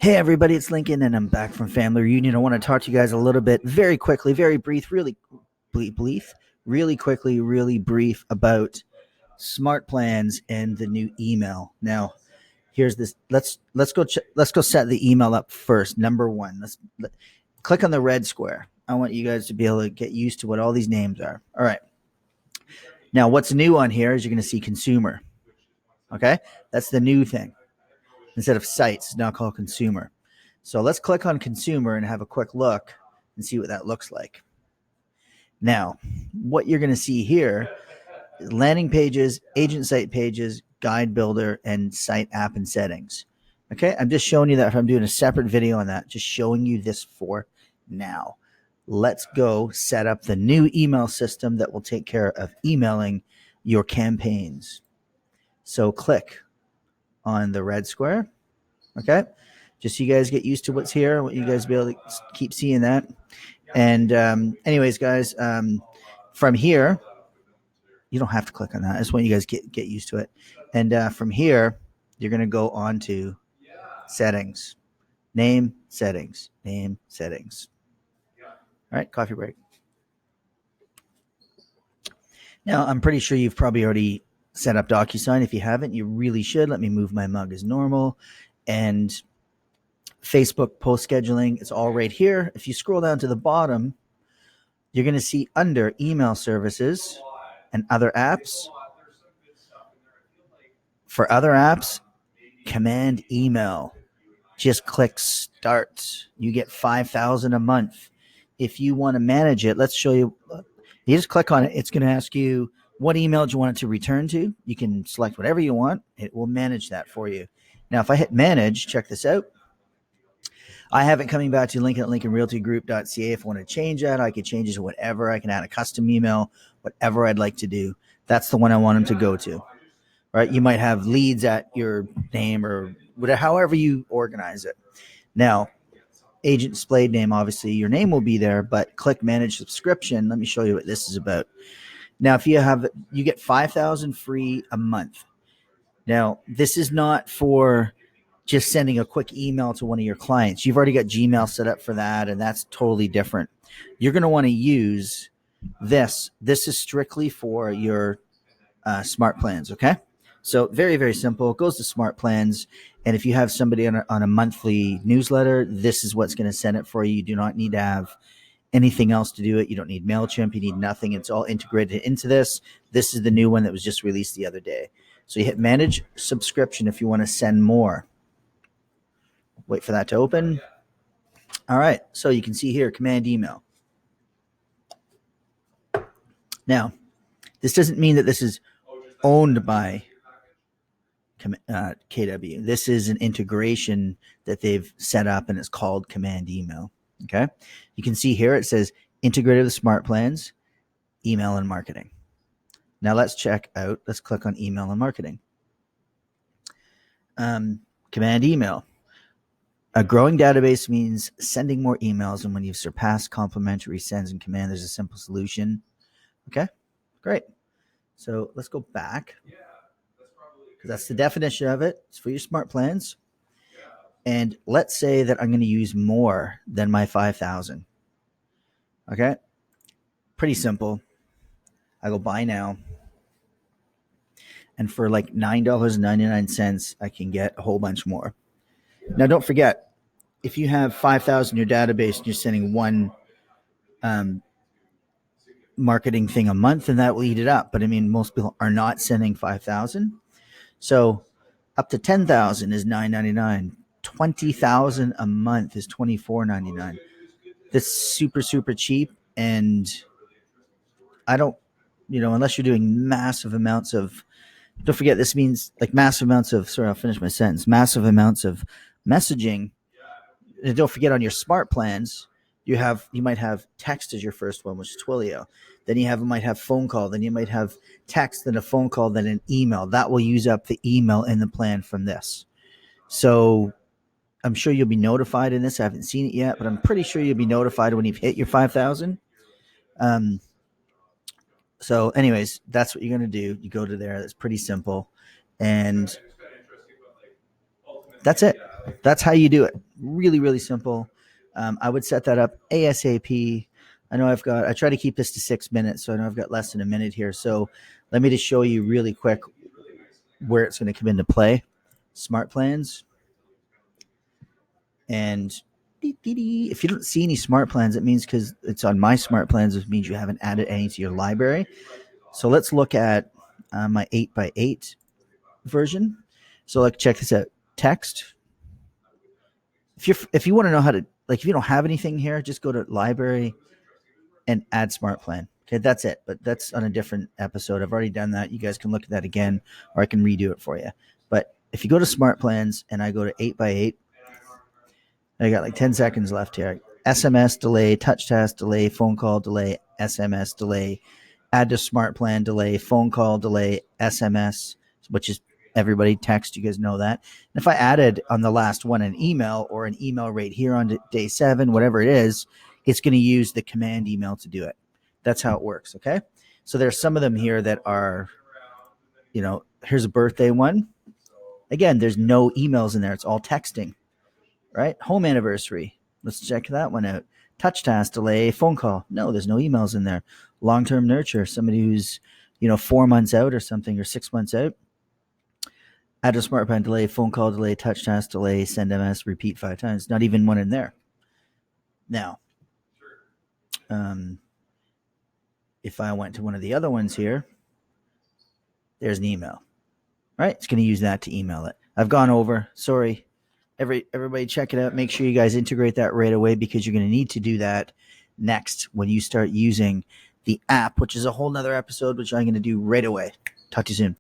Hey everybody, it's Lincoln, and I'm back from family reunion. I want to talk to you guys a little bit, very quickly, very brief, really brief about smart plans and the new email. Now, here's this. Let's go set the email up first. Number one, click on the red square. I want you guys to be able to get used to what all these names are. All right. Now, what's new on here is you're going to see consumer. Okay, that's the new thing. Instead of sites, it's now called consumer. So let's click on consumer and have a quick look and see what that looks like. Now, what you're going to see here is landing pages, agent site pages, guide builder, and site app and settings. Okay, I'm just showing you that. If I'm doing a separate video on that, just showing you this for now. Let's go set up the new email system that will take care of emailing your campaigns. So click on the red square. Okay, just so you guys get used to what's here. I want you guys to be able to keep seeing that. And anyways, guys, from here, you don't have to click on that. I just want you guys get used to it. And from here, you're going to go on to settings, name, settings, name, settings. All right, coffee break. Now, I'm pretty sure you've probably already set up DocuSign. If you haven't, you really should. Let me move my mug as normal. And Facebook post scheduling, it's all right here. If you scroll down to the bottom, you're going to see under email services and other apps. For other apps, command email. Just click start. You get 5,000 a month. If you want to manage it, let's show you. You just click on it. It's going to ask you what email do you want it to return to. You can select whatever you want. It will manage that for you. Now, if I hit manage, check this out. I have it coming back to Lincoln at lincolnrealtygroup.ca. If I want to change that, I can change it to whatever. I can add a custom email, whatever I'd like to do. That's the one I want them to go to. Right? You might have leads at your name or whatever, however you organize it. Now, agent displayed name, obviously your name will be there, but click manage subscription. Let me show you what this is about. Now, if you get 5,000 free a month. Now, this is not for just sending a quick email to one of your clients. You've already got Gmail set up for that, and that's totally different. You're going to want to use this. This is strictly for your smart plans, okay? So very, very simple. It goes to smart plans, and if you have somebody on a monthly newsletter, this is what's going to send it for you. You do not need to have anything else to do it. You don't need MailChimp. You need nothing. It's all integrated into this. This is the new one that was just released the other day. So you hit manage subscription if you want to send more. Wait for that to open. All right, so you can see here, command email. Now, this doesn't mean that this is owned by KW. This is an integration that they've set up, and it's called command email. Okay, you can see here it says integrated with smart plans, email and marketing. Now let's check out. Let's click on email and marketing. Command email. A growing database means sending more emails, and when you've surpassed complimentary sends and command, there's a simple solution. Okay, great. So let's go back, because that's the definition of it. It's for your smart plans. And let's say that I'm going to use more than my 5,000. Okay, pretty simple. I go buy now, and for like $9.99, I can get a whole bunch more. Now, don't forget, if you have 5,000 in your database and you're sending one marketing thing a month, then that will eat it up. But I mean, most people are not sending 5,000. So up to 10,000 is $9.99. 20,000 a month is $24.99. That's super, super cheap. And I don't, unless you're doing massive amounts of, don't forget, this means like massive amounts of, sorry, I'll finish my sentence, massive amounts of messaging. And don't forget, on your smart plans, you might have text as your first one, which is Twilio. Then you might have phone call. Then you might have text, then a phone call, then an email. That will use up the email in the plan from this. So I'm sure you'll be notified in this. I haven't seen it yet, but I'm pretty sure you'll be notified when you've hit your 5,000. So anyways, that's what you're going to do. You go to there. That's pretty simple. And that's it. That's how you do it. really, really simple. I would set that up ASAP. I try to keep this to 6 minutes, so I know I've got less than a minute here. So let me just show you really quick where it's going to come into play. Smart plans. And if you don't see any smart plans, it means because it's on my smart plans, it means you haven't added any to your library. So let's look at my 8x8 version. So like, check this out. Text. If you want to know how to, like, if you don't have anything here, just go to library and add smart plan. Okay, that's it. But that's on a different episode. I've already done that. You guys can look at that again, or I can redo it for you. But if you go to smart plans and I go to 8x8, I got like 10 seconds left here. SMS delay, touch task delay, phone call delay, SMS delay, add to smart plan delay, phone call delay, SMS, which is everybody text. You guys know that. And if I added on the last one an email or an email right here on day 7, whatever it is, it's going to use the command email to do it. That's how it works. Okay. So there's some of them here that are, here's a birthday one. Again, there's no emails in there. It's all texting. Right? Home anniversary. Let's check that one out. Touch task delay, phone call. No, there's no emails in there. Long-term nurture, somebody who's, 4 months out or something, or 6 months out. Add a smart plan delay, phone call delay, touch task delay, send MS, repeat 5 times. Not even one in there. Now, if I went to one of the other ones here, there's an email. Right? It's going to use that to email it. I've gone over. Sorry. Everybody check it out. Make sure you guys integrate that right away, because you're going to need to do that next when you start using the app, which is a whole nother episode, which I'm going to do right away. Talk to you soon.